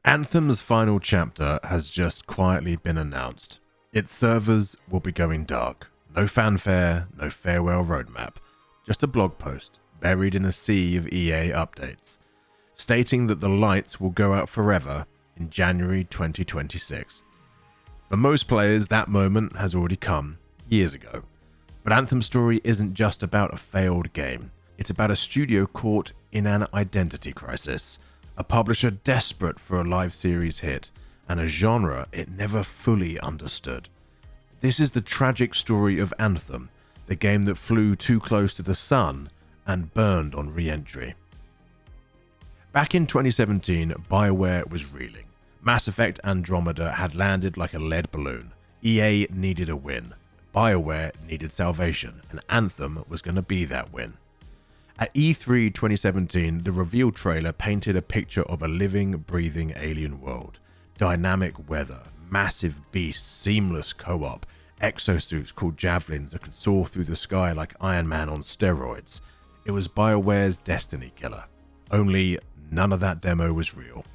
Anthem's final chapter has just quietly been announced. Its servers will be going dark. No fanfare, no farewell roadmap. Just a blog post buried in a sea of EA updates, stating that the lights will go out forever in January 2026. For most players, that moment has already come years ago. But Anthem's story isn't just about a failed game. It's about a studio caught in an identity crisis, a publisher desperate for a live series hit, and a genre it never fully understood. This is the tragic story of Anthem, the game that flew too close to the sun and burned on re-entry. Back in 2017, BioWare was reeling. Mass Effect Andromeda had landed like a lead balloon. EA needed a win. BioWare needed salvation, and Anthem was going to be that win. At E3 2017, the reveal trailer painted a picture of a living, breathing alien world. Dynamic weather, massive beasts, seamless co-op, exosuits called javelins that could soar through the sky like Iron Man on steroids. It was BioWare's Destiny killer. Only none of that demo was real.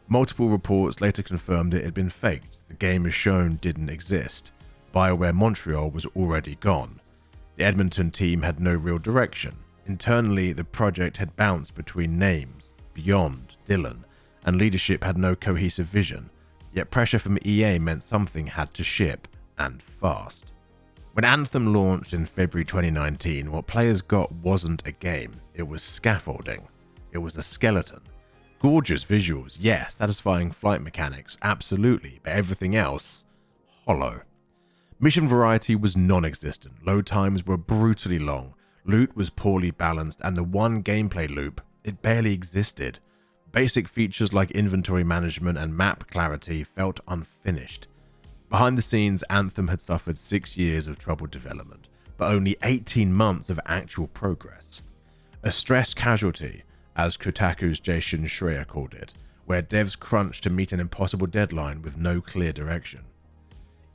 Multiple reports later confirmed it had been faked. The game as shown didn't exist. BioWare Montreal was already gone. The Edmonton team had no real direction. Internally, the project had bounced between names, Beyond, Dylan, and leadership had no cohesive vision. Yet pressure from EA meant something had to ship, and fast. When Anthem launched in February 2019, what players got wasn't a game, it was scaffolding. It was a skeleton. Gorgeous visuals, yes, satisfying flight mechanics, absolutely, but everything else, hollow. Mission variety was non-existent, load times were brutally long, loot was poorly balanced, and the one gameplay loop, it barely existed. Basic features like inventory management and map clarity felt unfinished. Behind the scenes, Anthem had suffered 6 years of troubled development, but only 18 months of actual progress. A stress casualty, as Kotaku's Jason Schreier called it, where devs crunched to meet an impossible deadline with no clear direction.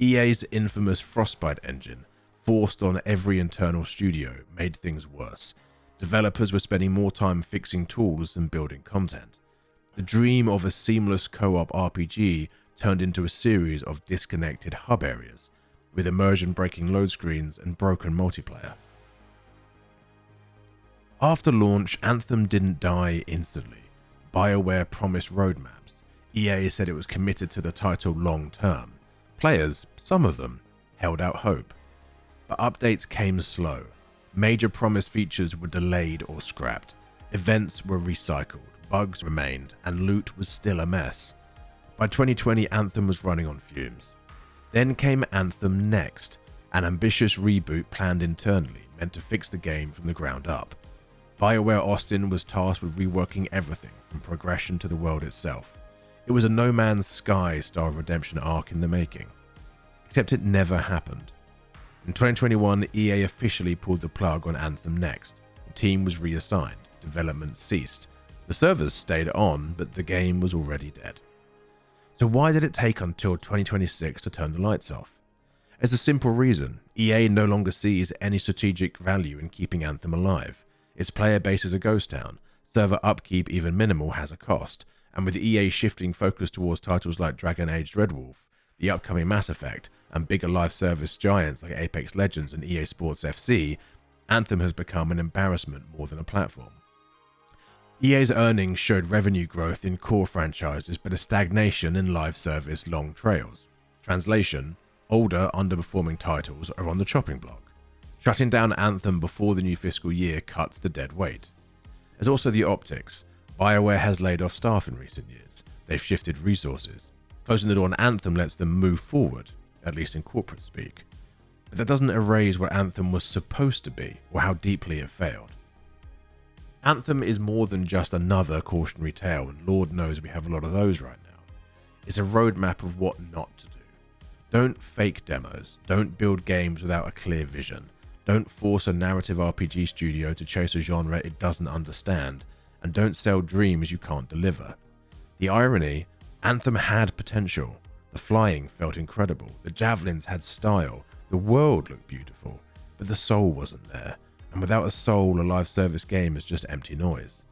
EA's infamous Frostbite engine, forced on every internal studio, made things worse. Developers were spending more time fixing tools than building content. The dream of a seamless co-op RPG turned into a series of disconnected hub areas, with immersion-breaking load screens and broken multiplayer. After launch, Anthem didn't die instantly. BioWare promised roadmaps. EA said it was committed to the title long-term. Players, some of them, held out hope. But updates came slow. Major promised features were delayed or scrapped. Events were recycled, bugs remained, and loot was still a mess. By 2020, Anthem was running on fumes. Then came Anthem Next, an ambitious reboot planned internally, meant to fix the game from the ground up. BioWare Austin was tasked with reworking everything, from progression to the world itself. It was a No Man's Sky style redemption arc in the making. Except it never happened. In 2021, EA officially pulled the plug on Anthem Next. The team was reassigned, development ceased. The servers stayed on, but the game was already dead. So why did it take until 2026 to turn the lights off? There's a simple reason. EA no longer sees any strategic value in keeping Anthem alive. Its player base is a ghost town. Server upkeep, even minimal, has a cost. And with EA shifting focus towards titles like Dragon Age Dreadwolf, the upcoming Mass Effect, and bigger live service giants like Apex Legends and EA Sports FC, Anthem has become an embarrassment more than a platform. EA's earnings showed revenue growth in core franchises, but a stagnation in live service long trails. Translation: older, underperforming titles are on the chopping block. Shutting down Anthem before the new fiscal year cuts the dead weight. There's also the optics. BioWare has laid off staff in recent years. They've shifted resources. Closing the door on Anthem lets them move forward, at least in corporate speak. But that doesn't erase what Anthem was supposed to be, or how deeply it failed. Anthem is more than just another cautionary tale, and Lord knows we have a lot of those right now. It's a roadmap of what not to do. Don't fake demos. Don't build games without a clear vision. Don't force a narrative RPG studio to chase a genre it doesn't understand, and don't sell dreams you can't deliver. The irony, Anthem had potential. The flying felt incredible, the javelins had style, the world looked beautiful, but the soul wasn't there, and without a soul, a live service game is just empty noise.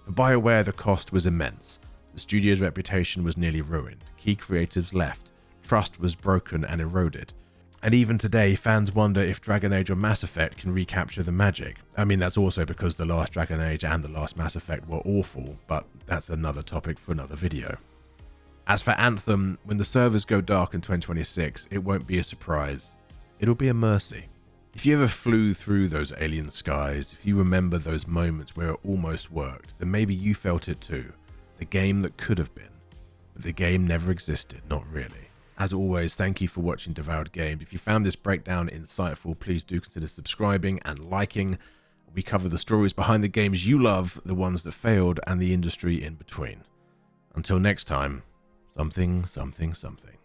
For BioWare, the cost was immense. The studio's reputation was nearly ruined, key creatives left, trust was broken and eroded. And even today, fans wonder if Dragon Age or Mass Effect can recapture the magic. I mean, that's also because the last Dragon Age and the last Mass Effect were awful, but that's another topic for another video. As for Anthem, when the servers go dark in 2026, it won't be a surprise. It'll be a mercy. If you ever flew through those alien skies, if you remember those moments where it almost worked, then maybe you felt it too. The game that could have been. But the game never existed, not really. As always, thank you for watching Devoured Games. If you found this breakdown insightful, please do consider subscribing and liking. We cover the stories behind the games you love, the ones that failed, and the industry in between. Until next time, something, something, something.